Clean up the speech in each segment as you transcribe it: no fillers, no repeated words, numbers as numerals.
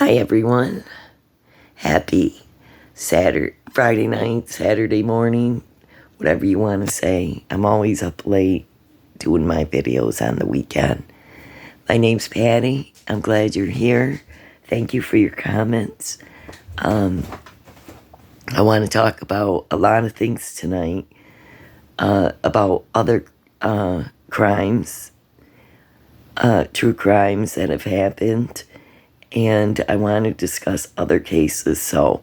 Hi everyone. Happy Friday night, Saturday morning, whatever you want to say. I'm always up late doing my videos on the weekend. My name's Patty. I'm glad you're here. Thank you for your comments. I want to talk about a lot of things tonight, about other crimes, true crimes that have happened. And I want to discuss other cases. So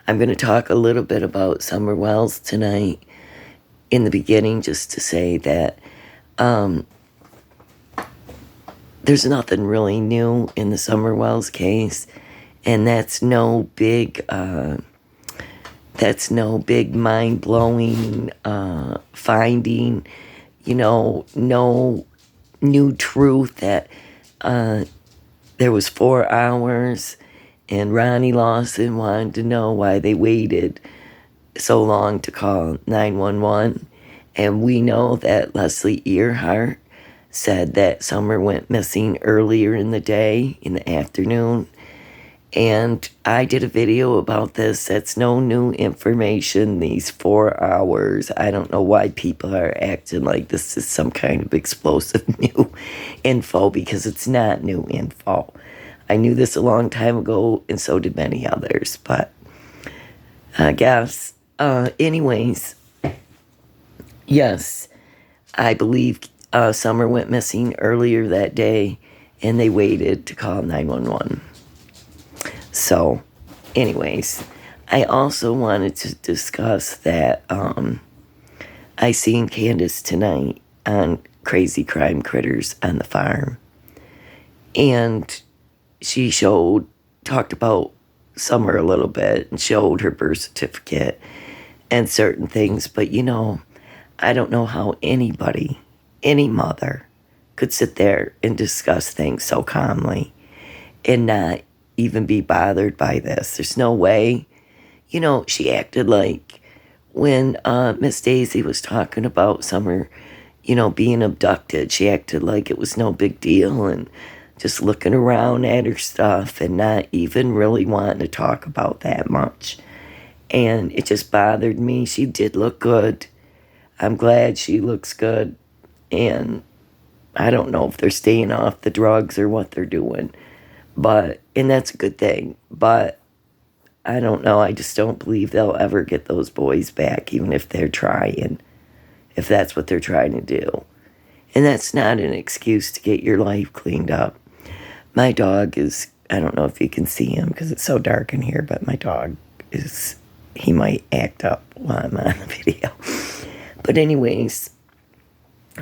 I'm going to talk a little bit about Summer Wells tonight in the beginning, just to say that there's nothing really new in the Summer Wells case, and that's no big mind-blowing finding, no new truth that there was 4 hours, and Ronnie Lawson wanted to know why they waited so long to call 911. And we know that Leslie Earhart said that Summer went missing earlier in the day, in the afternoon. And I did a video about this. That's no new information, these 4 hours. I don't know why people are acting like this is some kind of explosive new info, because it's not new info. I knew this a long time ago, and so did many others. But I guess, anyways, yes, I believe Summer went missing earlier that day, and they waited to call 911. So, anyways, I also wanted to discuss that I seen Candace tonight on Crazy Crime Critters on the Farm. And she talked about Summer a little bit and showed her birth certificate and certain things. But, I don't know how anybody, any mother, could sit there and discuss things so calmly and not even be bothered by this. There's no way. She acted like when Miss Daisy was talking about Summer, being abducted, she acted like it was no big deal and just looking around at her stuff and not even really wanting to talk about that much. And it just bothered me. She did look good. I'm glad she looks good. And I don't know if they're staying off the drugs or what they're doing. And that's a good thing. But I don't know. I just don't believe they'll ever get those boys back, even if they're trying, if that's what they're trying to do. And that's not an excuse to get your life cleaned up. My dog is, I don't know if you can see him because it's so dark in here, but my dog he might act up while I'm on the video. But anyways,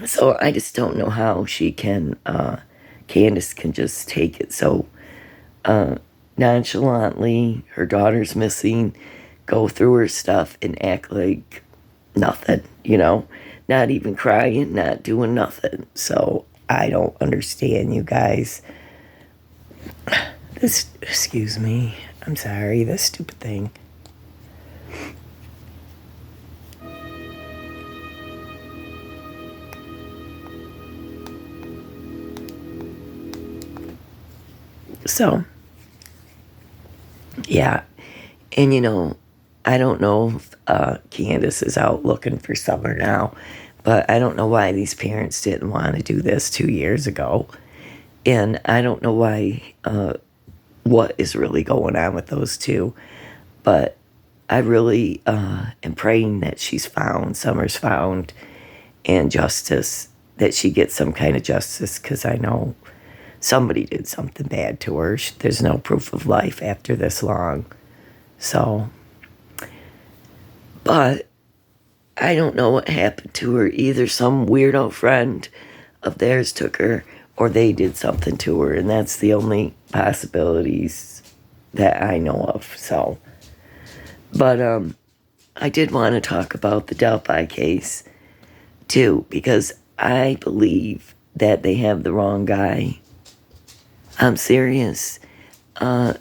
so I just don't know how Candace can just take it so nonchalantly. Her daughter's missing, go through her stuff and act like nothing, not even crying, not doing nothing. So I don't understand, you guys. Excuse me, I'm sorry, this stupid thing. So, yeah, and I don't know if Candace is out looking for Summer now, but I don't know why these parents didn't want to do this 2 years ago, and I don't know why, what is really going on with those two, but I really am praying that Summer's found, and that she gets some kind of justice, because I know somebody did something bad to her. There's no proof of life after this long. So, but I don't know what happened to her. Either some weirdo friend of theirs took her, or they did something to her. And that's the only possibilities that I know of. So, but I did want to talk about the DELPHI case too, because I believe that they have the wrong guy. I'm serious.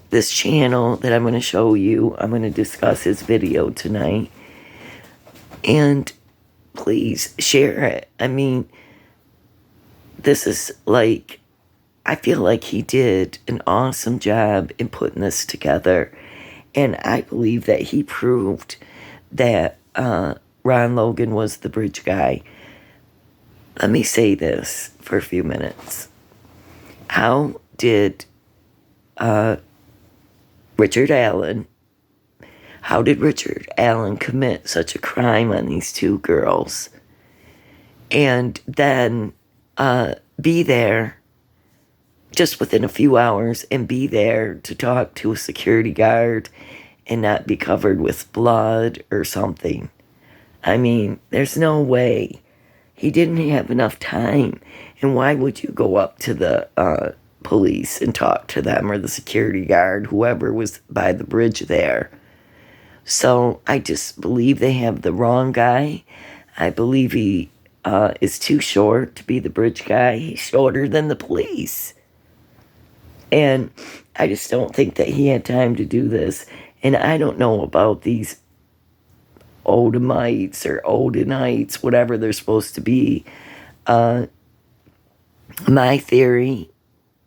This channel that I'm going to show you, I'm going to discuss his video tonight. And please share it. I mean, this is like I feel like he did an awesome job in putting this together. And I believe that he proved that Ron Logan was the bridge guy. Let me say this for a few minutes. How did Richard Allen commit such a crime on these two girls and then be there just within a few hours and be there to talk to a security guard and not be covered with blood or something? I mean, there's no way. He didn't have enough time. And why would you go up to the police and talk to them, or the security guard, whoever was by the bridge there? So I just believe they have the wrong guy. I believe he is too short to be the bridge guy. He's shorter than the police. And I just don't think that he had time to do this. And I don't know about these Odamites or Odinites, whatever they're supposed to be. My theory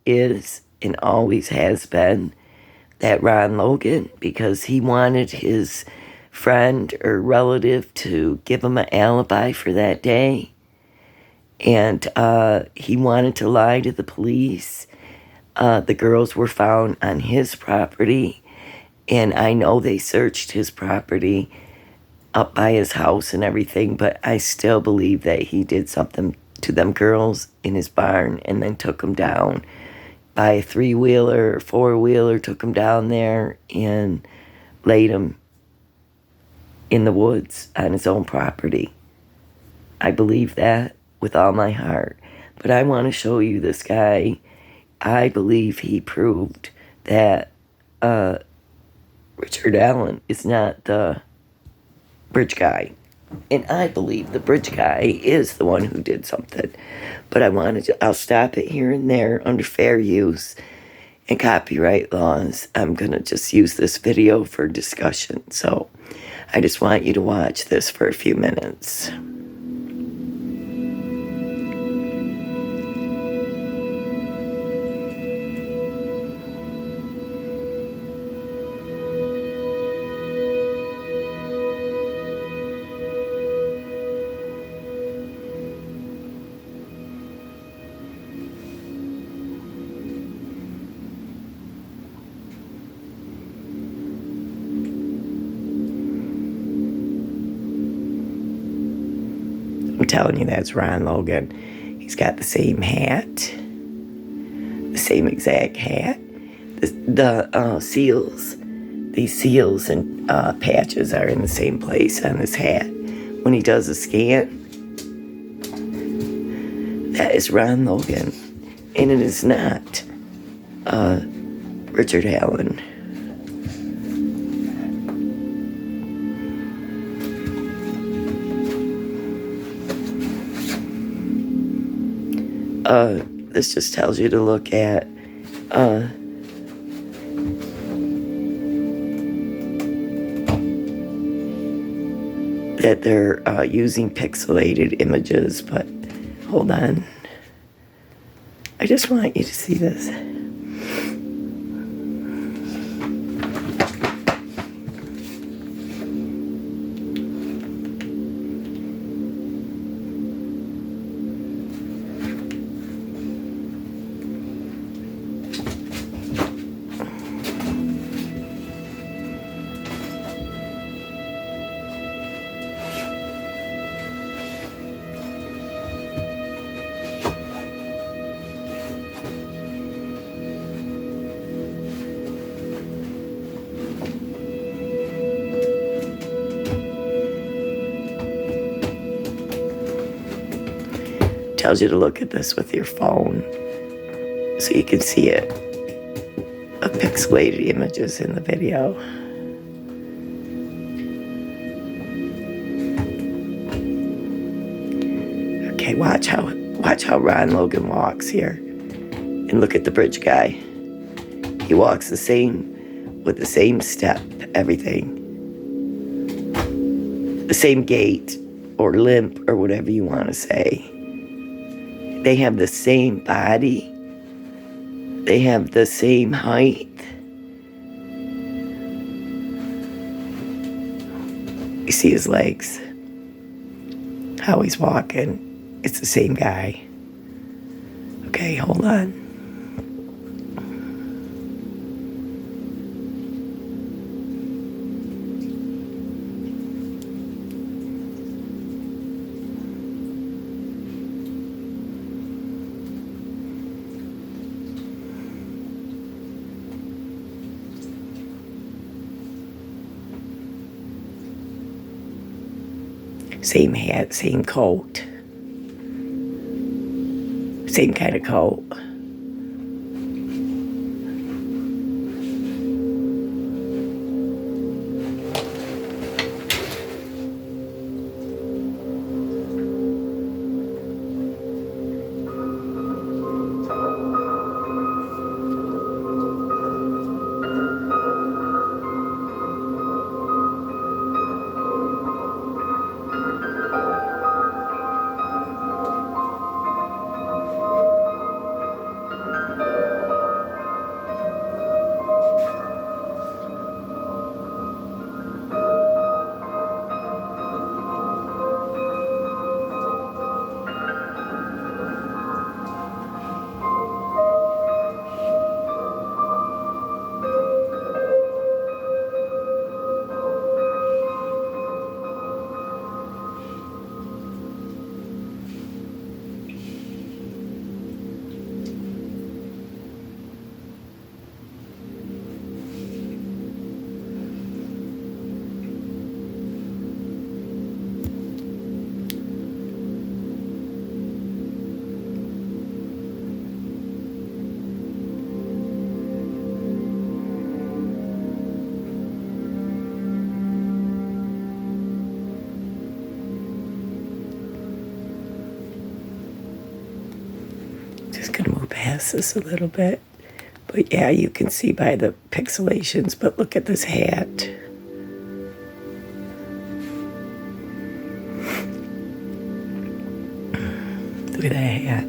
is, and always has been, that Ron Logan, because he wanted his friend or relative to give him an alibi for that day, and he wanted to lie to the police. The girls were found on his property, and I know they searched his property up by his house and everything, but I still believe that he did something to them girls in his barn and then took them down by a 3-wheeler or 4-wheeler, took them down there and laid them in the woods on his own property. I believe that with all my heart. But I want to show you this guy. I believe he proved that Richard Allen is not the bridge guy. And I believe the bridge guy is the one who did something. But I'll stop it here and there under fair use and copyright laws. I'm going to just use this video for discussion. So I just want you to watch this for a few minutes. I'm telling you, that's Ron Logan. He's got the same hat, the same exact hat. The seals, these seals and patches are in the same place on his hat. When he does a scan, that is Ron Logan, and it is not Richard Allen. This just tells you to look at that they're using pixelated images, but hold on. I just want you to see this. Tells you to look at this with your phone so you can see it. Of pixelated images in the video. Okay, watch how Ron Logan walks here. And look at the bridge guy. He walks the same, with the same step, everything. The same gait or limp or whatever you want to say. They have the same body, They have the same height. You see his legs, how he's walking. It's the same guy. Okay, hold on. Same hat, same coat. Same kind of coat. Just gonna move past this a little bit. But yeah, you can see by the pixelations, but look at this hat. Look at that hat.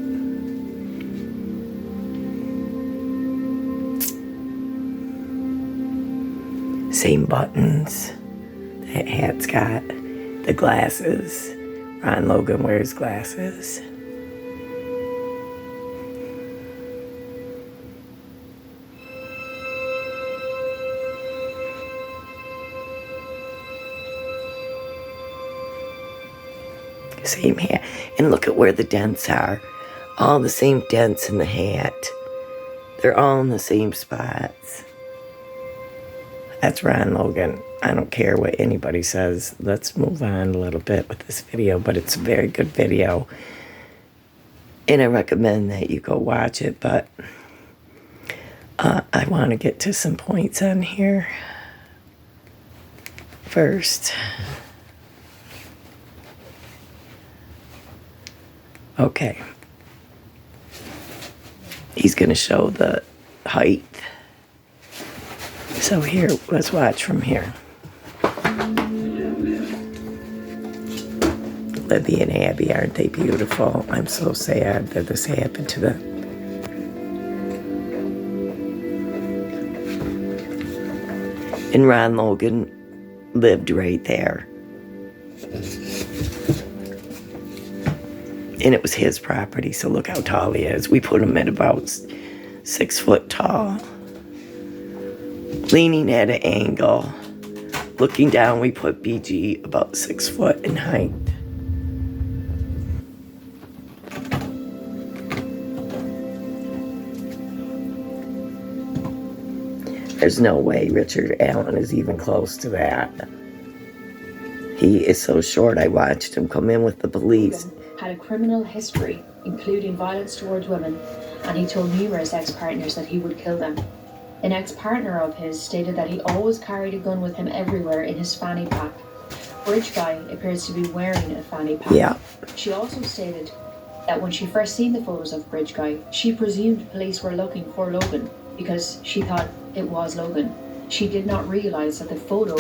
Same buttons. That hat's got the glasses. Ron Logan wears glasses. Same hat. And look at where the dents are. All the same dents in the hat. They're all in the same spots. That's Ron Logan. I don't care what anybody says. Let's move on a little bit with this video, but it's a very good video. And I recommend that you go watch it, but I want to get to some points on here first. Okay. He's going to show the height. So here, let's watch from here. Libby and Abby, aren't they beautiful? I'm so sad that this happened to them. And Ron Logan lived right there. And it was his property, so look how tall he is. We put him at about 6 foot tall. Leaning at an angle. Looking down, we put BG about 6 foot in height. There's no way Richard Allen is even close to that. He is so short. I watched him come in with the police. Had a criminal history, including violence towards women, and he told numerous ex-partners that he would kill them. An ex-partner of his stated that he always carried a gun with him everywhere in his fanny pack. Bridge Guy appears to be wearing a fanny pack. Yeah. She also stated that when she first seen the photos of Bridge Guy, she presumed police were looking for Logan because she thought it was Logan. She did not realize that the photo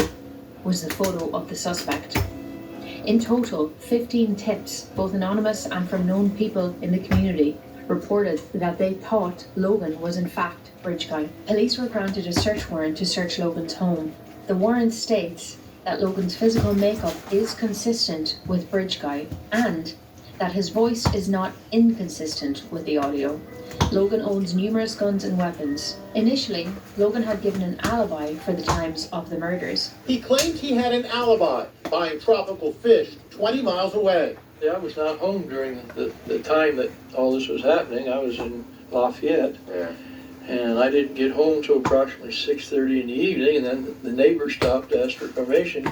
was the photo of the suspect. In total, 15 tips, both anonymous and from known people in the community, reported that they thought Logan was in fact Bridge Guy. Police were granted a search warrant to search Logan's home. The warrant states that Logan's physical makeup is consistent with Bridge Guy and that his voice is not inconsistent with the audio. Logan owns numerous guns and weapons. Initially, Logan had given an alibi for the times of the murders. He claimed he had an alibi buying tropical fish 20 miles away. Yeah, I was not home during the time that all this was happening. I was in Lafayette. Yeah. And I didn't get home till approximately 6:30 in the evening, and then the neighbor stopped to ask for permission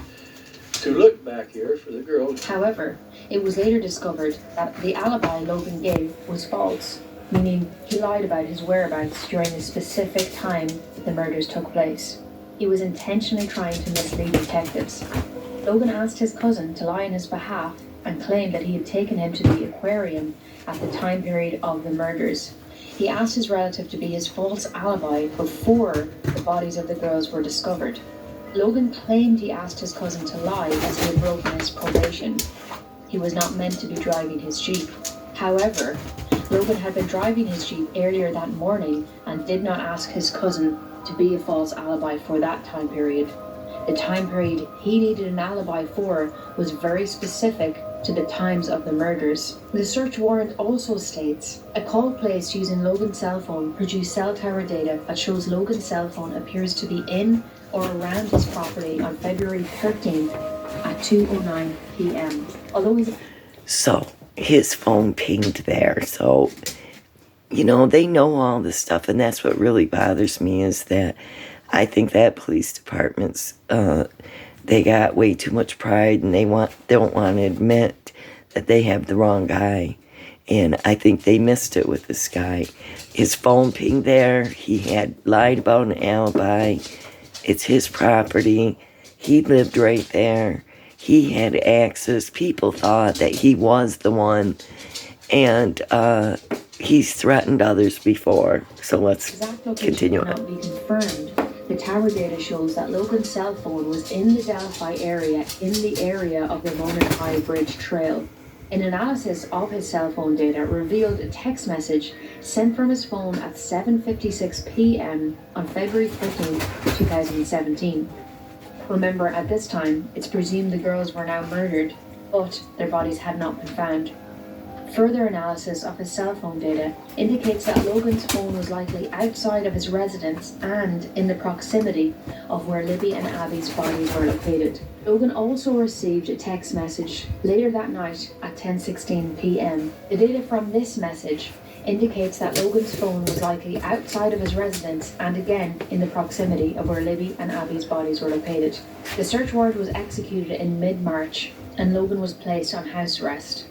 to look back here for the girl. However, it was later discovered that the alibi Logan gave was false, meaning he lied about his whereabouts during the specific time that the murders took place. He was intentionally trying to mislead detectives. Logan asked his cousin to lie on his behalf and claimed that he had taken him to the aquarium at the time period of the murders. He asked his relative to be his false alibi before the bodies of the girls were discovered. Logan claimed he asked his cousin to lie as he had broken his probation. He was not meant to be driving his Jeep. However, Logan had been driving his Jeep earlier that morning and did not ask his cousin to be a false alibi for that time period. The time period he needed an alibi for was very specific to the times of the murders. The search warrant also states, a call placed using Logan's cell phone produced cell tower data that shows Logan's cell phone appears to be in or around his property on February 13th at 2:09 p.m. Although he's... So, his phone pinged there. So, they know all this stuff. And that's what really bothers me is that I think that police department's, they got way too much pride and they don't want to admit that they have the wrong guy. And I think they missed it with this guy. His phone pinged there. He had lied about an alibi. It's his property. He lived right there. He had access. People thought that he was the one. And he's threatened others before. So let's continue on. Cannot be confirmed. The tower data shows that Logan's cell phone was in the Delphi area, in the area of the Monetized Bridge Trail. An analysis of his cell phone data revealed a text message sent from his phone at 7:56 p.m. on February 13, 2017. Remember, at this time, it's presumed the girls were now murdered, but their bodies had not been found. Further analysis of his cell phone data indicates that Logan's phone was likely outside of his residence and in the proximity of where Libby and Abby's bodies were located. Logan also received a text message later that night at 10:16 p.m. The data from this message indicates that Logan's phone was likely outside of his residence and again in the proximity of where Libby and Abby's bodies were located. The search warrant was executed in mid-March and Logan was placed on house arrest.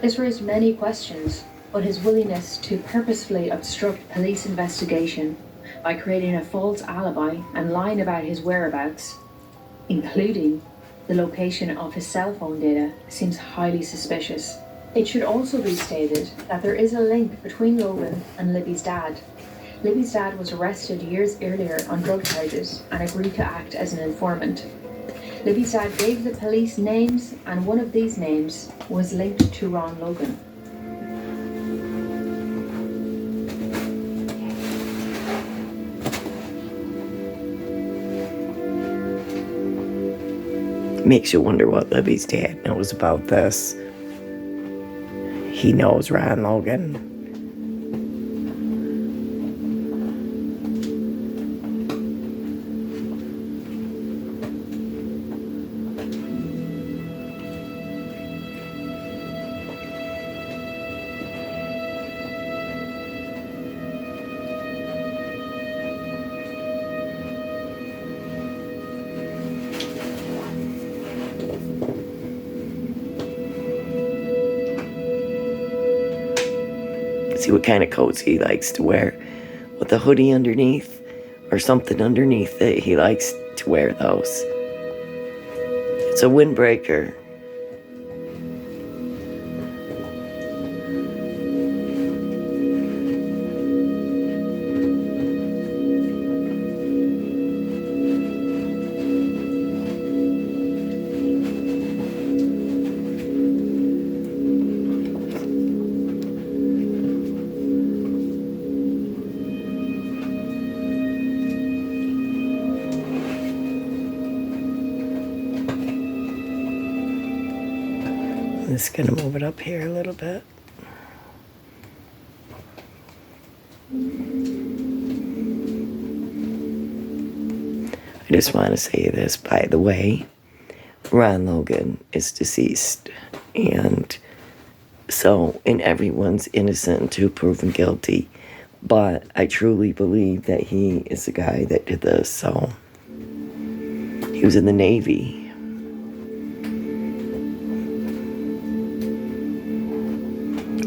This raised many questions, but his willingness to purposefully obstruct police investigation by creating a false alibi and lying about his whereabouts, including the location of his cell phone data, seems highly suspicious. It should also be stated that there is a link between Logan and Libby's dad. Libby's dad was arrested years earlier on drug charges and agreed to act as an informant. Libby's dad gave the police names, and one of these names was linked to Ron Logan. Makes you wonder what Libby's dad knows about this. He knows Ron Logan. See what kind of coats he likes to wear. With a hoodie underneath or something underneath it, he likes to wear those. It's a windbreaker. just going to move it up here a little bit. I just want to say this, by the way. Ron Logan is deceased. And so, and everyone's innocent until proven guilty. But I truly believe that he is the guy that did this. So, he was in the Navy.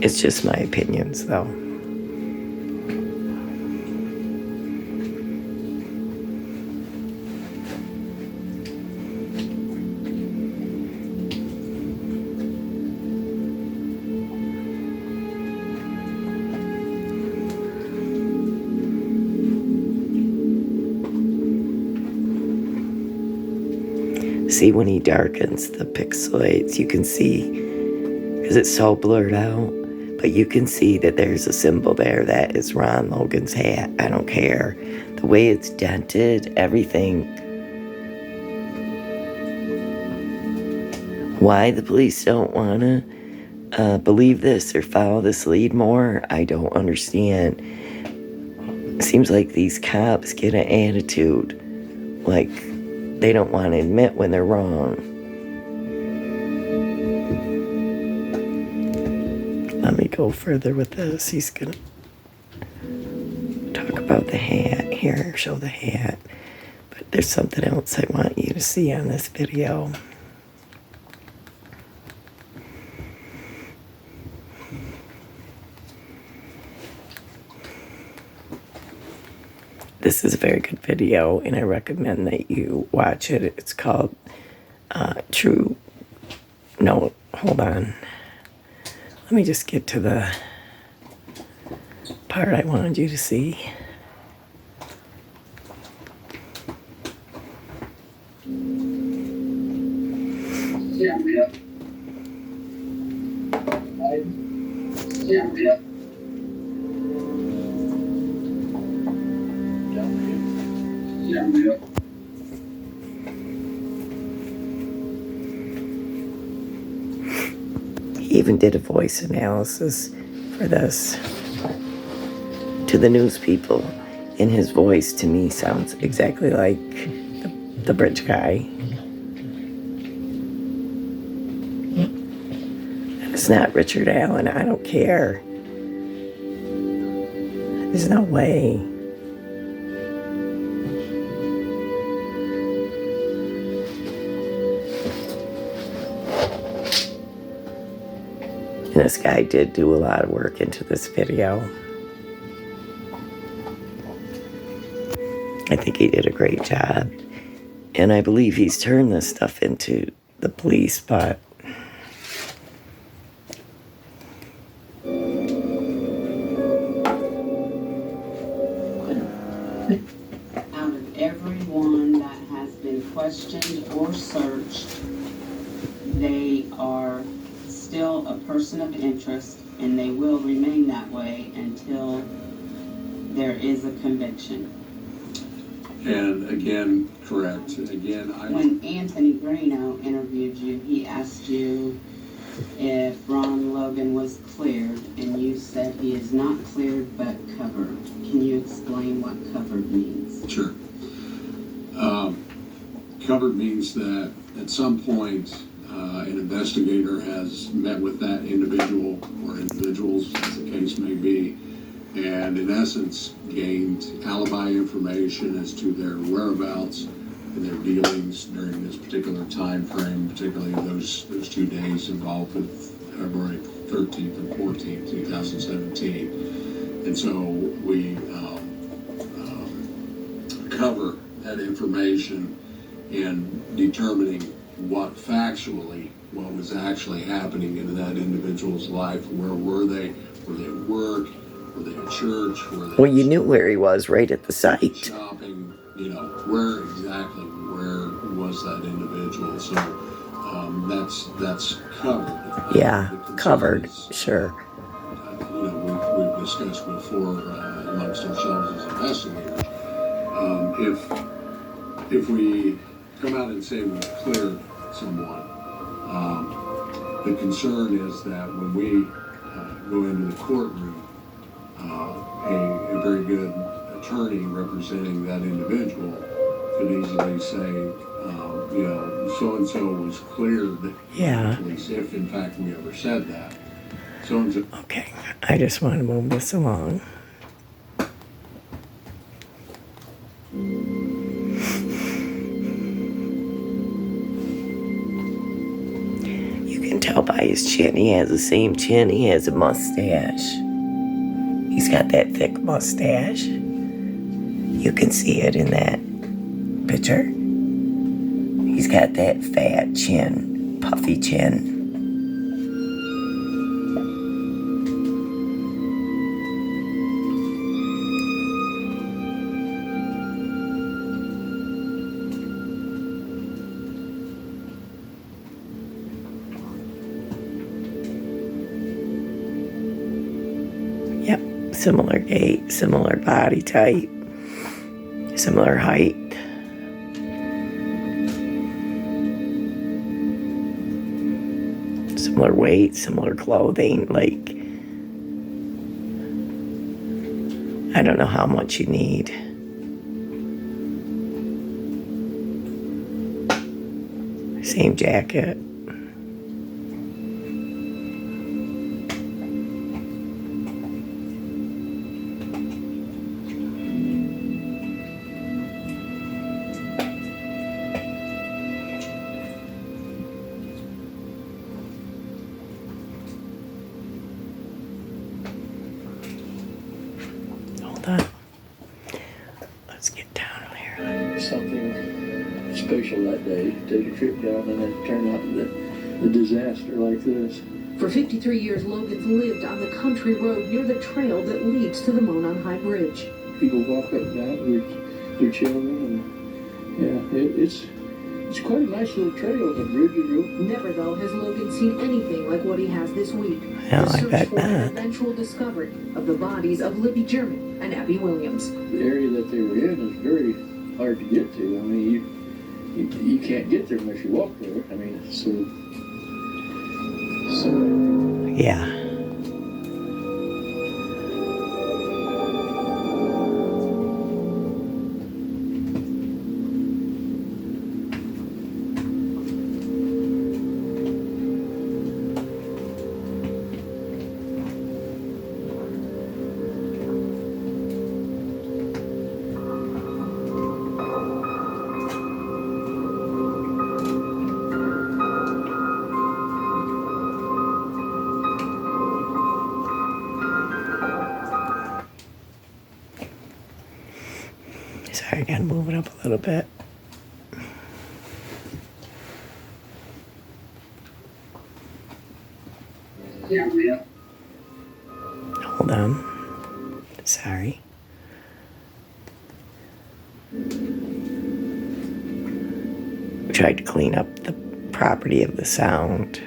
It's just my opinions, though. See, when he darkens the pixelates, you can see, because it's so blurred out, but you can see that there's a symbol there that is Ron Logan's hat. I don't care. The way it's dented, everything. Why the police don't want to believe this or follow this lead more, I don't understand. Seems like these cops get an attitude like they don't want to admit when they're wrong. Let me go further with this. He's going to talk about the hat here, show the hat. But there's something else I want you to see on this video. This is a very good video, and I recommend that you watch it. It's called True... No, hold on. Let me just get to the part I wanted you to see. He even did a voice analysis for this to the news people, and his voice to me sounds exactly like the bridge guy. And it's not Richard Allen. I don't care. There's no way. And this guy did do a lot of work into this video. I think he did a great job. And I believe he's turned this stuff into the police, but out of everyone that has been questioned or searched, they are still a person of interest, and they will remain that way until there is a conviction. And again, correct. Again, When Anthony Greeno interviewed you, he asked you if Ron Logan was cleared, and you said he is not cleared but covered. Can you explain what covered means? Sure. Covered means that at some point an investigator has met with that individual or individuals, as the case may be, and in essence gained alibi information as to their whereabouts and their dealings during this particular time frame, particularly those 2 days involved with February 13th and 14th, 2017. And so we cover that information in determining what was actually happening in that individual's life. Where were they? Were they at work? Were they at church? Were they well, you knew where he was right at the site. Shopping, where exactly was that individual? So that's covered. Yeah, covered, sure. We've discussed before amongst ourselves as investigators. If we come out and say we've cleared someone, The concern is that when we go into the courtroom, a very good attorney representing that individual could easily say, so-and-so was cleared. Yeah. At least if, in fact, we ever said that. So-and-so. Okay, I just want to move this along. You can tell by his chin, he has the same chin, he has a mustache. He's got that thick mustache. You can see it in that picture. He's got that fat chin, puffy chin. Yep, similar gait, similar body type, similar height. Similar weight, similar clothing, like, I don't know how much you need. Same jacket. Hold on. Let's get down here. Something special that day. Take a trip down and then turn out the disaster like this. For 53 years, Logan's lived on the country road near the trail that leads to the Monon High Bridge. People walk up and down with their children, and it's quite a nice little trail. The bridge is real. Never, though, has Logan seen anything like what he has this week. Yeah, the I search bet for the not. eventual discovery of the bodies of Libby German and Abby Williams. The area that they were in is very hard to get to. I mean, you can't get there unless you walk there. I mean, so Yeah. Sorry, I gotta move it up a little bit. Hold on. Sorry. We tried to clean up the property of the sound.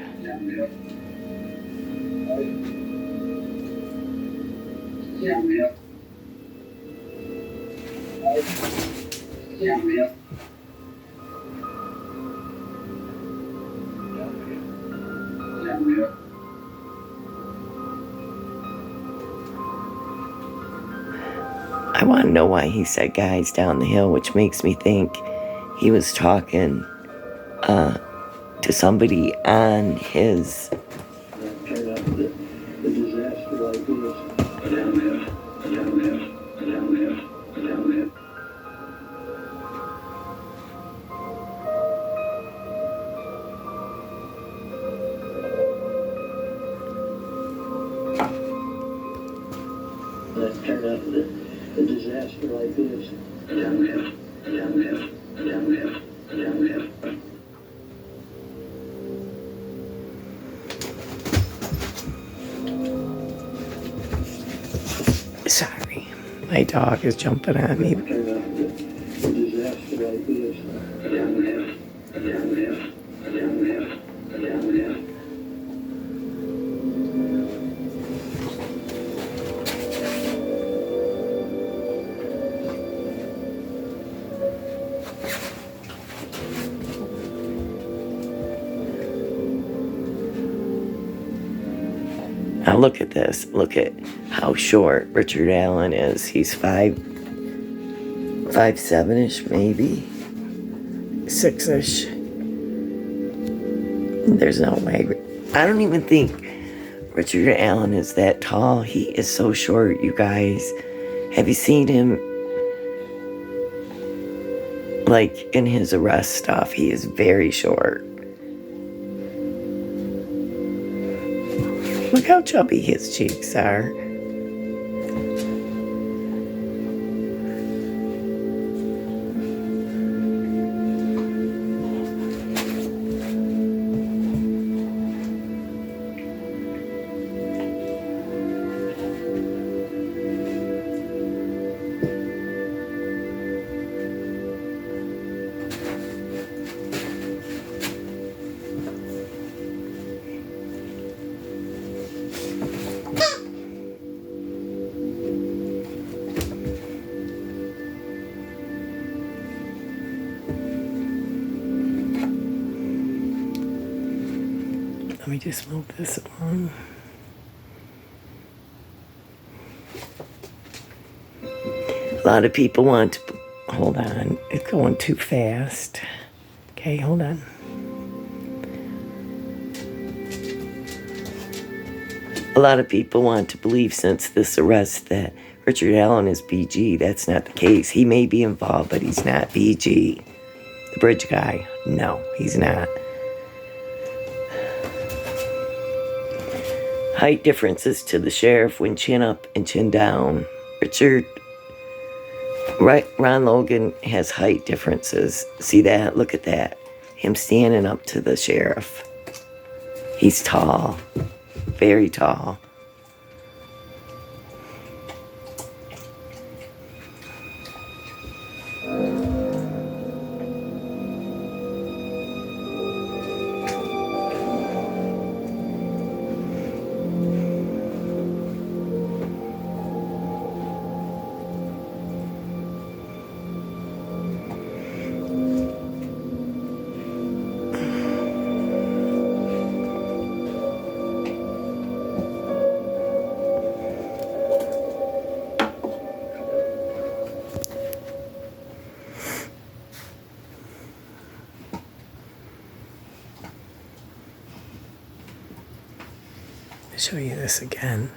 I want to know why he said guys down the hill, which makes me think he was talking to somebody on his. turn out the disaster like this. That turned out the disaster like this. Sorry, my dog is jumping on me. Turned out the disaster like this. Now look at this. Look at how short Richard Allen is. He's 5'7"-ish, maybe 6-ish. There's no way. I don't even think Richard Allen is that tall. He is so short, you guys. Have you seen him? Like in his arrest stuff, he is very short. Look how chubby his cheeks are. Let me just move this along. A lot of people want to, hold on, it's going too fast. Okay, hold on. A lot of people want to believe since this arrest that Richard Allen is BG. That's not the case. He may be involved, but he's not BG. The bridge guy, no, he's not. Height differences to the sheriff when chin up and chin down. Ron Logan has height differences. See that? Look at that. Him standing up to the sheriff. He's tall. Very tall. Show you this again.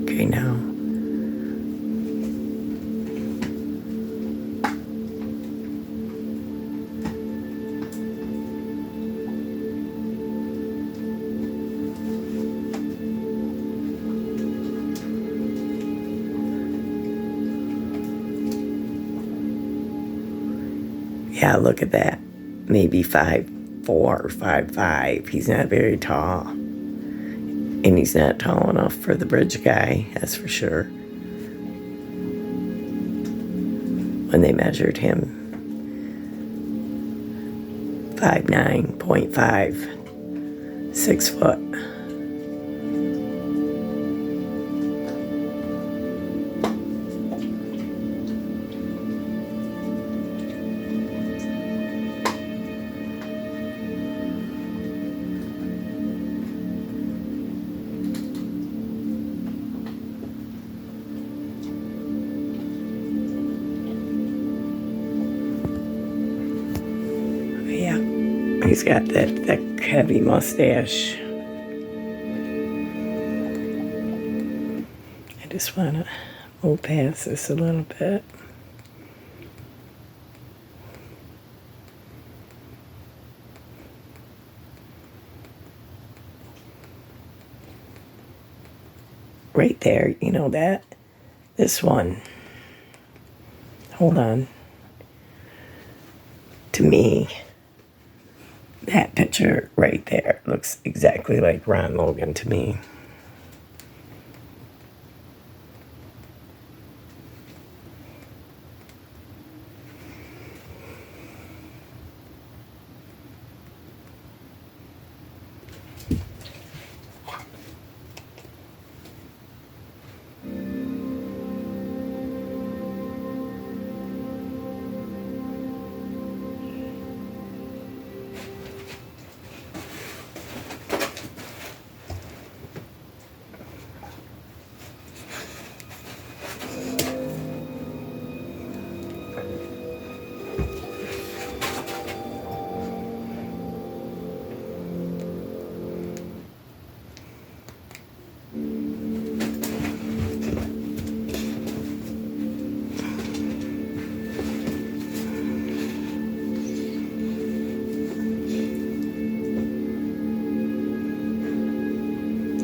Okay, now. Yeah, look at that. Maybe 5'4" or 5'5". He's not very tall. And he's not tall enough for the bridge guy, that's for sure. When they measured him, 5'9.5", 6 foot. He's got that thick, heavy mustache. I just want to move past this a little bit. Right there, you know that? This one. Hold on. To me, that picture right there looks exactly like Ron Logan to me.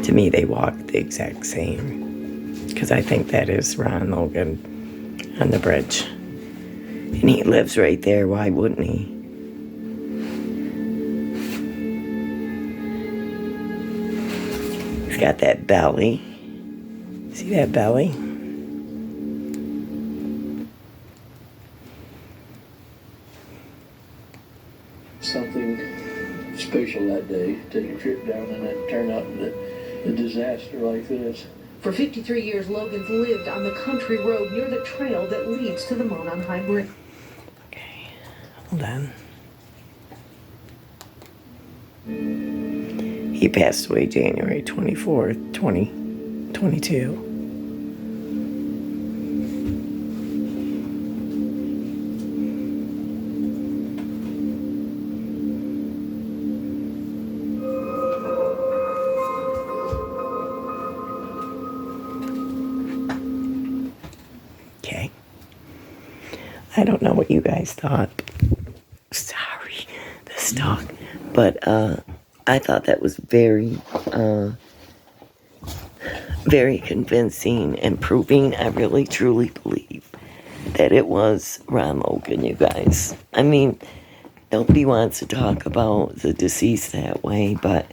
To me, they walk the exact same. Because I think that is Ron Logan on the bridge. And he lives right there. Why wouldn't he? He's got that belly. See that belly? Something special that day, take a trip down and then turn out into a disaster like this. For 53 years, Logan's lived on the country road near the trail that leads to the Monon High Bridge. Okay, hold on. He passed away January 24th, 2022. Okay. I don't know what you guys thought. Sorry, this talk. But I thought that was very convincing and proving I really truly believe that it was Ron Logan, you guys. I mean, nobody wants to talk about the deceased that way, but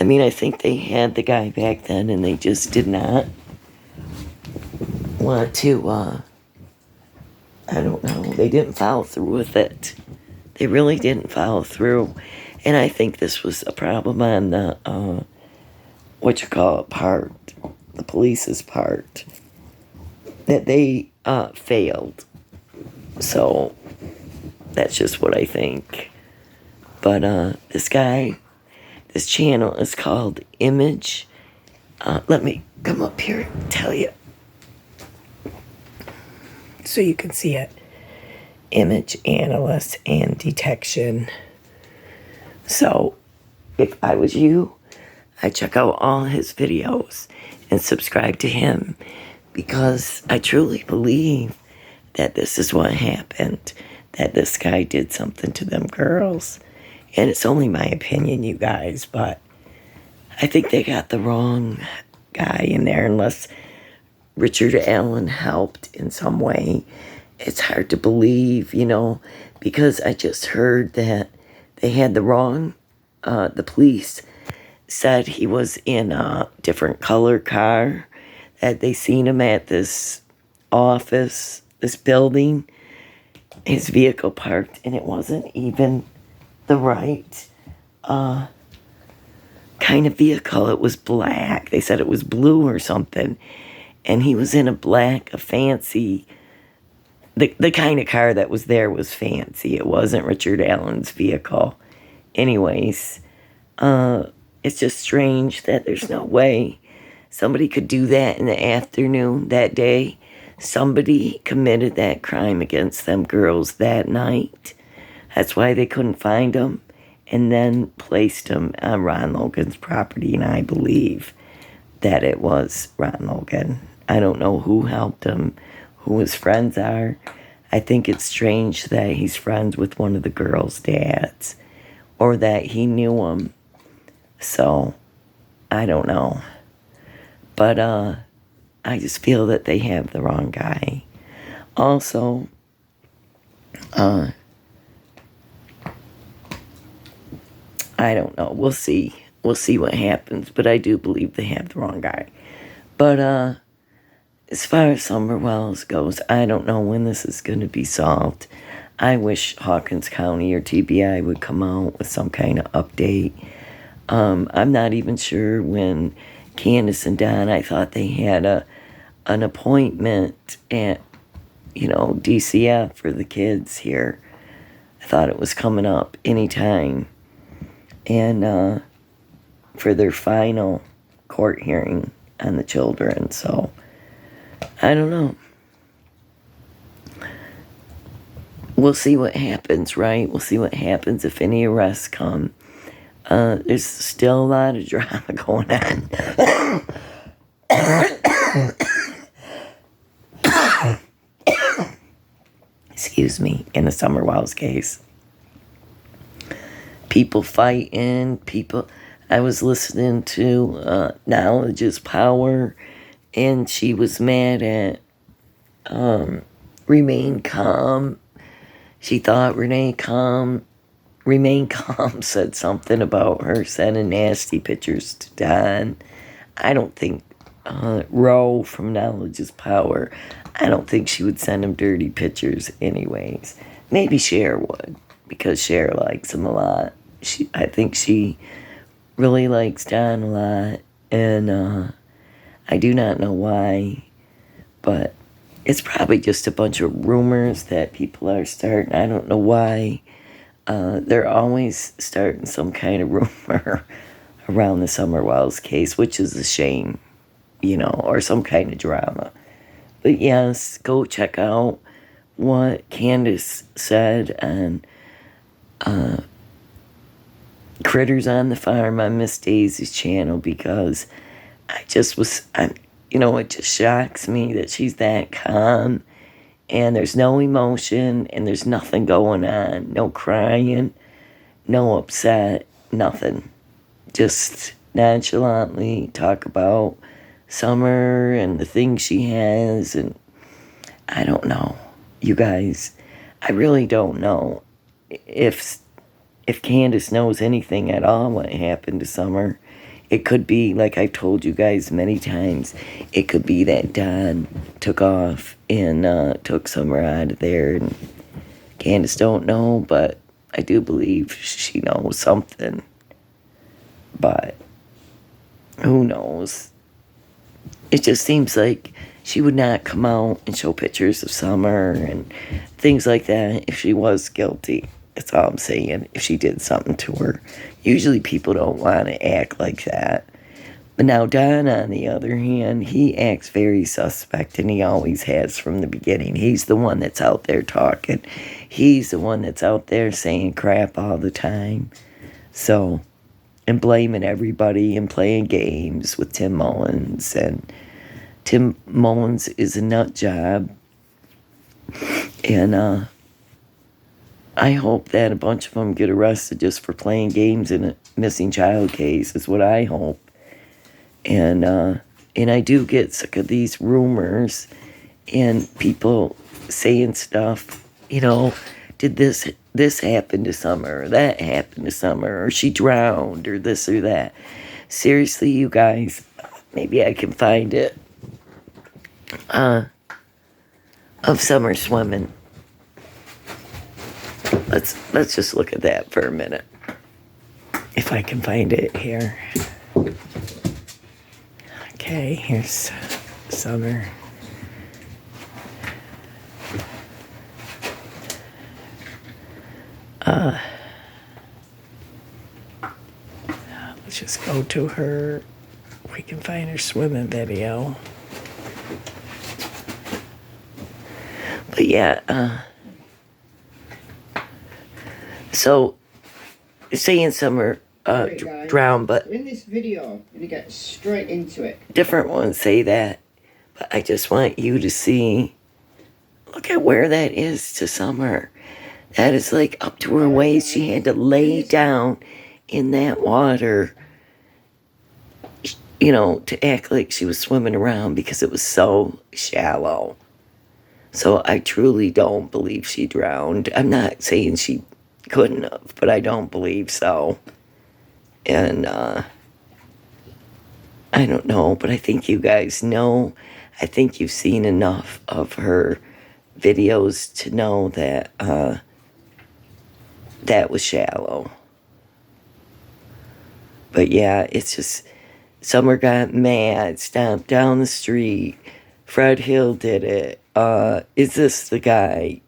I mean, I think they had the guy back then and they just did not want to, I don't know, they didn't follow through with it. They really didn't follow through. And I think this was a problem on the, part, the police's part, that they failed. So that's just what I think. But this channel is called Image. Let me come up here and tell you so you can see it. Image analyst and detection. So if I was you, I'd check out all his videos and subscribe to him, because I truly believe that this is what happened, that this guy did something to them girls. And it's only my opinion, you guys, but I think they got the wrong guy in there, unless Richard Allen helped in some way. It's hard to believe, because I just heard that they had the wrong, the police said he was in a different color car, that they seen him at this office, this building, his vehicle parked, and it wasn't even the right kind of vehicle. It was black. They said it was blue or something. And he was in a fancy, the kind of car that was there was fancy. It wasn't Richard Allen's vehicle. Anyways, it's just strange that there's no way somebody could do that in the afternoon that day. Somebody committed that crime against them girls that night. That's why they couldn't find him, and then placed him on Ron Logan's property. And I believe that it was Ron Logan. I don't know who helped him, who his friends are. I think it's strange that he's friends with one of the girls' dads, or that he knew him. So, I don't know. But I just feel that they have the wrong guy. Also, I don't know. We'll see. We'll see what happens. But I do believe they have the wrong guy. But as far as Summer Wells goes, I don't know when this is going to be solved. I wish Hawkins County or TBI would come out with some kind of update. I'm not even sure when Candace and Don, I thought they had an appointment at, DCF for the kids here. I thought it was coming up anytime. And for their final court hearing on the children. So, I don't know. We'll see what happens, right? We'll see what happens if any arrests come. There's still a lot of drama going on. Excuse me, in the Summer Wells case. People fighting, I was listening to Knowledge is Power, and she was mad at Remain Calm. She thought Remain Calm said something about her sending nasty pictures to Don. I don't think Ro from Knowledge is Power, I don't think she would send him dirty pictures anyways. Maybe Cher would, because Cher likes him a lot. I think she really likes Don a lot, and I do not know why, but it's probably just a bunch of rumors that people are starting. I don't know why. They're always starting some kind of rumor around the Summer Wells case, which is a shame, or some kind of drama. But yes, go check out what Candace said on Critters on the Farm on Miss Daisy's channel, because it just shocks me that she's that calm and there's no emotion and there's nothing going on. No crying, no upset, nothing. Just nonchalantly talk about Summer and the things she has, and I don't know. You guys, I really don't know if Candace knows anything at all what happened to Summer. It could be, like I've told you guys many times, it could be that Don took off and took Summer out of there, and Candace don't know, but I do believe she knows something. But who knows? It just seems like she would not come out and show pictures of Summer and things like that if she was guilty. That's all I'm saying, if she did something to her. Usually people don't want to act like that. But now Don, on the other hand, he acts very suspect, and he always has from the beginning. He's the one that's out there talking. He's the one that's out there saying crap all the time. So, and blaming everybody and playing games with Tim Mullins. And Tim Mullins is a nut job. And, I hope that a bunch of them get arrested just for playing games in a missing child case, is what I hope. And I do get sick of these rumors and people saying stuff, did this happen to Summer, or that happened to Summer, or she drowned, or this or that. Seriously, you guys, maybe I can find it, of Summer swimming. Let's just look at that for a minute. If I can find it here. Okay, here's Summer. Let's just go to her. We can find her swimming video. But yeah, so saying Summer drowned, but in this video, we get straight into it. Different ones say that, but I just want you to see. Look at where that is to Summer. That is like up to her waist. She had to lay down in that water, to act like she was swimming around because it was so shallow. So I truly don't believe she drowned. I'm not saying she couldn't have, but I don't believe so. And I don't know, but I think you guys know. I think you've seen enough of her videos to know that that was shallow. But yeah, it's just, Summer got mad, stomped down the street. Fred Hill did it. Is this the guy?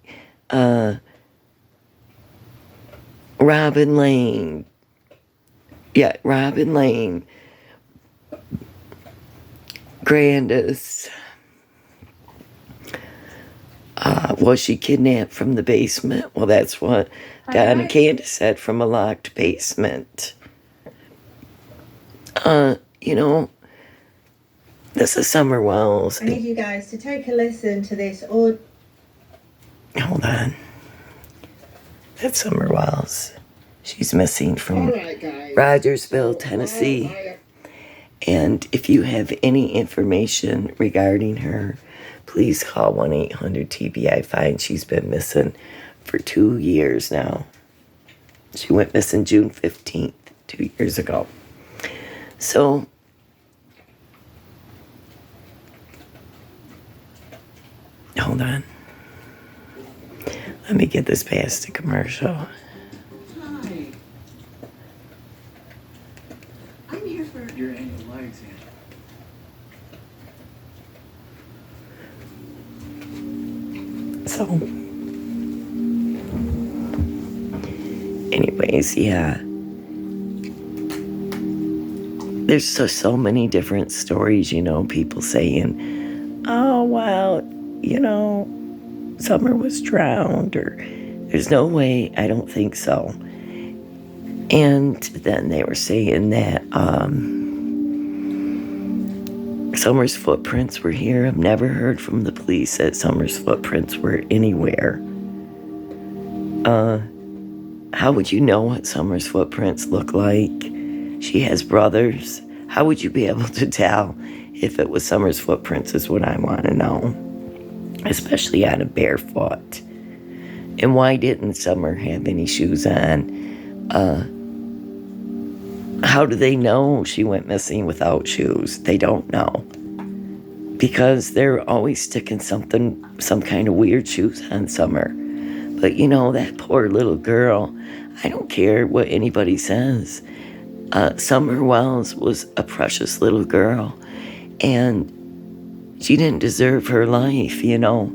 Robin Lane. Yeah, Robin Lane. Grandis. Was she kidnapped from the basement? Well, that's what Don and Candace said, from a locked basement. This is Summer Wells. I need you guys to take a listen to this. Or hold on. That's Summer Wells. She's missing from Alright, guys. Rogersville, Tennessee. And if you have any information regarding her, please call 1-800-TBI-FIND. She's been missing for 2 years now. She went missing June 15th, 2 years ago. So, hold on. Let me get this past the commercial. Hi. I'm here for your annual eye exam. So, anyways, yeah. There's so many different stories, you know, people saying, oh, well, you know, Summer was drowned, or there's no way, I don't think so. And then they were saying that Summer's footprints were here. I've never heard from the police that Summer's footprints were anywhere. How would you know what Summer's footprints look like? She has brothers. How would you be able to tell if it was Summer's footprints is what I want to know. Especially on a barefoot. And why didn't Summer have any shoes on? How do they know she went missing without shoes? They don't know. Because they're always sticking some kind of weird shoes on Summer. But you know, that poor little girl, I don't care what anybody says. Summer Wells was a precious little girl. And she didn't deserve her life, you know.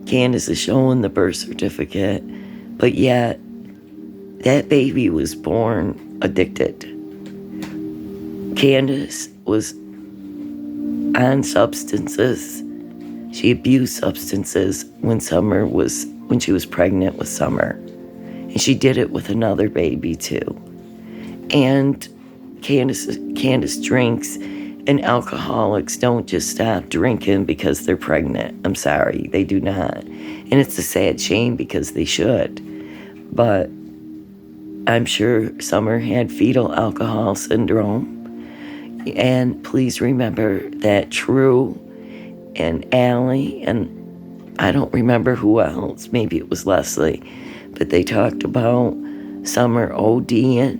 Candace is showing the birth certificate. But yet, that baby was born addicted. Candace was on substances. She abused substances when she was pregnant with Summer. And she did it with another baby too. And Candace drinks, and alcoholics don't just stop drinking because they're pregnant. I'm sorry, they do not. And it's a sad shame because they should. But I'm sure Summer had fetal alcohol syndrome. And please remember that True and Allie, and I don't remember who else, maybe it was Leslie, but they talked about Summer ODing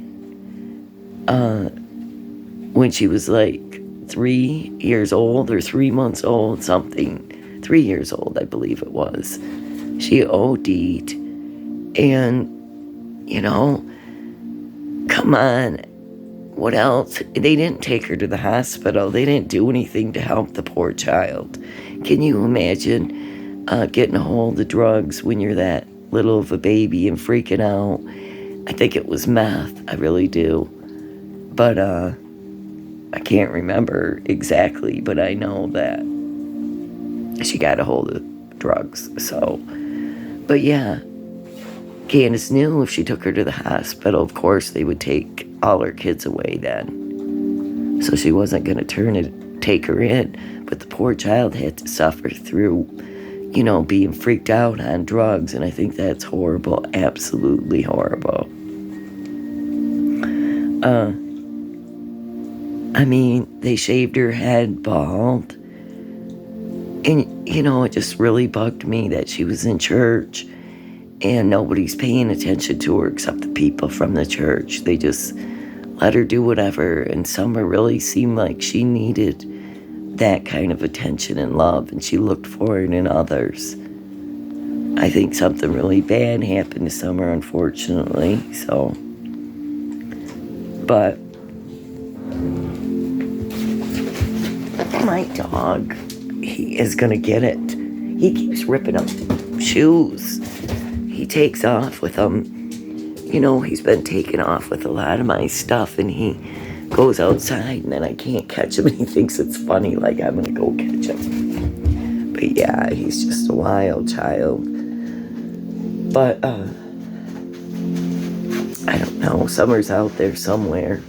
when she was like 3 years old or 3 months old, something. 3 years old, I believe it was. She OD'd. And, you know, come on. What else? They didn't take her to the hospital. They didn't do anything to help the poor child. Can you imagine getting a hold of drugs when you're that little of a baby and freaking out? I think it was meth. I really do. But I can't remember exactly, but I know that she got a hold of drugs. So, but yeah, Candace knew if she took her to the hospital, of course, they would take all her kids away then. So she wasn't going to take her in. But the poor child had to suffer through, you know, being freaked out on drugs. And I think that's horrible. Absolutely horrible. I mean, they shaved her head bald. And, you know, it just really bugged me that she was in church and nobody's paying attention to her except the people from the church. They just let her do whatever. And Summer really seemed like she needed that kind of attention and love, and she looked for it in others. I think something really bad happened to Summer, unfortunately. So, but my dog, he is gonna get it. He keeps ripping up shoes. He takes off with them. You know, he's been taking off with a lot of my stuff, and he goes outside, and then I can't catch him, and he thinks it's funny, like I'm gonna go catch him. But yeah, he's just a wild child. But, I don't know, Summer's out there somewhere.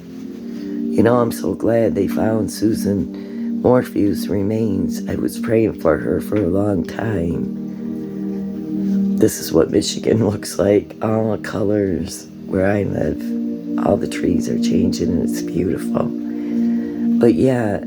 You know, I'm so glad they found Susan Morphew's remains. I was praying for her for a long time. This is what Michigan looks like, all colors. where I live. All the trees are changing and it's beautiful. But yeah,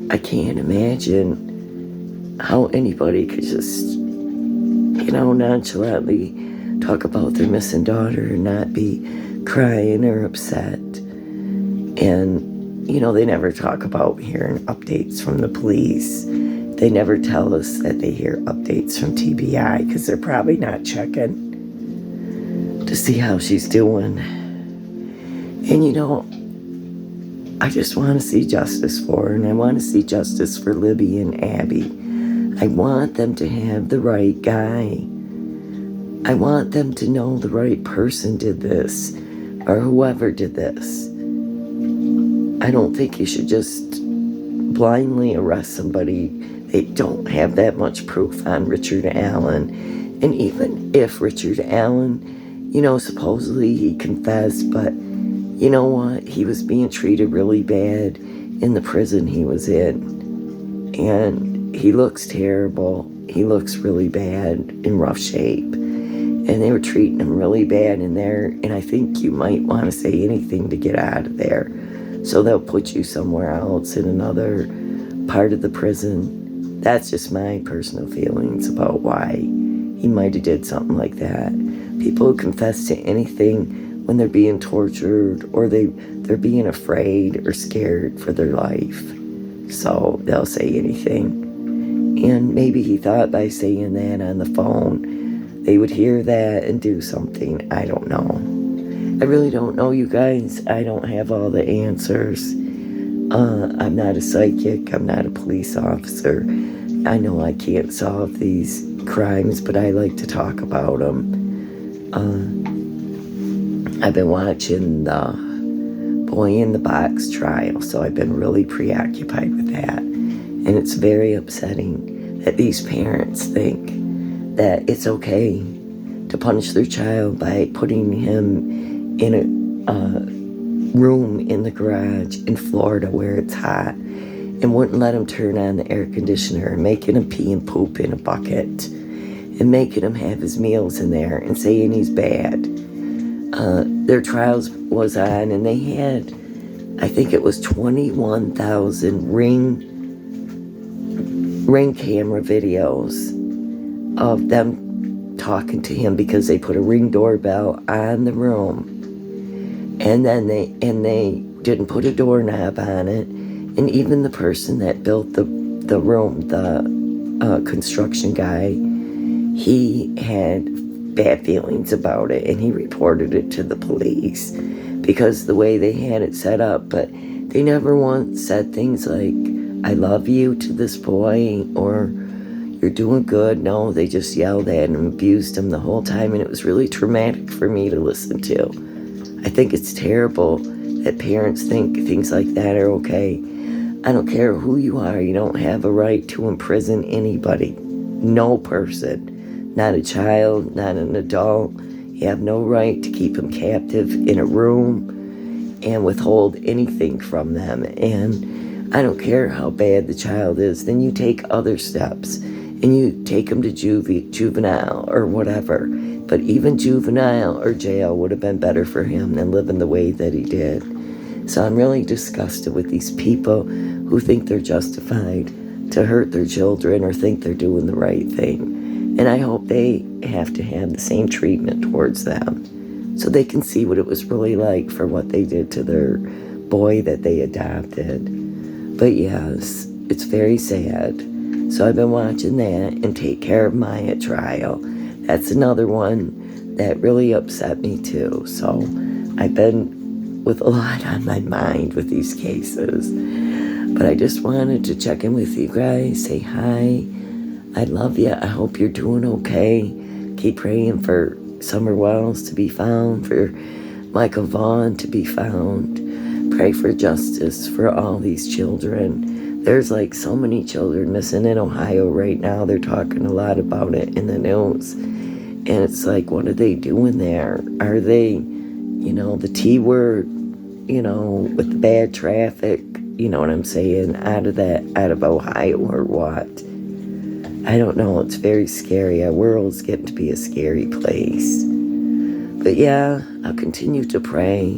I can't imagine how anybody could just, nonchalantly talk about their missing daughter and not be crying or upset. And, they never talk about hearing updates from the police. They never tell us that they hear updates from TBI because they're probably not checking to see how she's doing. And, I just want to see justice for her, and I want to see justice for Libby and Abby. I want them to have the right guy. I want them to know the right person did this, or whoever did this. I don't think you should just blindly arrest somebody. They don't have that much proof on Richard Allen. And even if Richard Allen, supposedly he confessed, but you know what? He was being treated really bad in the prison he was in. And he looks terrible. He looks really bad, in rough shape. And they were treating him really bad in there. And I think you might want to say anything to get out of there. So they'll put you somewhere else in another part of the prison. That's just my personal feelings about why he might have did something like that. People who confess to anything when they're being tortured or they're being afraid or scared for their life. So they'll say anything. And maybe he thought by saying that on the phone, they would hear that and do something. I don't know. I really don't know, you guys. I don't have all the answers. I'm not a psychic. I'm not a police officer. I know I can't solve these crimes, but I like to talk about them. I've been watching the Boy in the Box trial, so I've been really preoccupied with that. And it's very upsetting that these parents think that it's okay to punish their child by putting him in a room in the garage in Florida where it's hot and wouldn't let him turn on the air conditioner and making him pee and poop in a bucket and making him have his meals in there and saying he's bad. Their trials was on, and they had, I think it was 21,000 ring camera videos of them talking to him because they put a Ring doorbell on the room. And then they didn't put a doorknob on it. And even the person that built the room, the construction guy, he had bad feelings about it, and he reported it to the police because the way they had it set up. But they never once said things like, I love you to this boy, or you're doing good. No, they just yelled at him and abused him the whole time, and it was really traumatic for me to listen to. I think it's terrible that parents think things like that are okay. I don't care who you are. You don't have a right to imprison anybody. No person. Not a child, not an adult. You have no right to keep them captive in a room and withhold anything from them. And I don't care how bad the child is. Then you take other steps and you take them to juvenile or whatever. But even juvenile or jail would have been better for him than living the way that he did. So I'm really disgusted with these people who think they're justified to hurt their children or think they're doing the right thing. And I hope they have to have the same treatment towards them so they can see what it was really like for what they did to their boy that they adopted. But yes, it's very sad. So I've been watching that and Take Care of Maya trial. That's another one that really upset me too. So I've been with a lot on my mind with these cases. But I just wanted to check in with you guys, say hi. I love you. I hope you're doing okay. Keep praying for Summer Wells to be found, for Michael Vaughn to be found. Pray for justice for all these children. There's like so many children missing in Ohio right now. They're talking a lot about it in the news. And it's like, what are they doing there? Are they, the T word, with the bad traffic, you know what I'm saying, out of Ohio or what? I don't know, it's very scary. Our world's getting to be a scary place. But yeah, I'll continue to pray.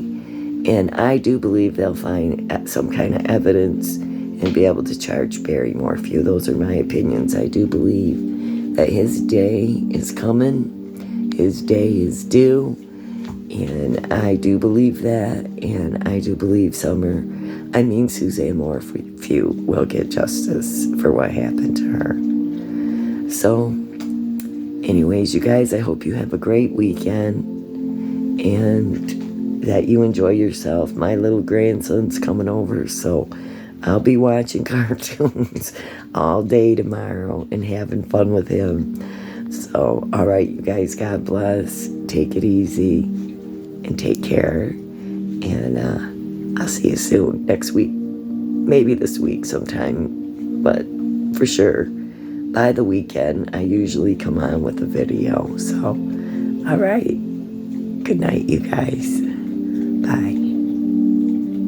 And I do believe they'll find some kind of evidence and be able to charge Barry Morphew. Those are my opinions. I do believe that his day is coming. His day is due. And I do believe that. And I do believe Suzanne Morphew will get justice for what happened to her. So, anyways, you guys, I hope you have a great weekend. And that you enjoy yourself. My little grandson's coming over, so I'll be watching cartoons all day tomorrow and having fun with him. So, all right, you guys, God bless. Take it easy and take care. And I'll see you soon next week. Maybe this week sometime, but for sure, by the weekend, I usually come on with a video. So, all right. Good night, you guys.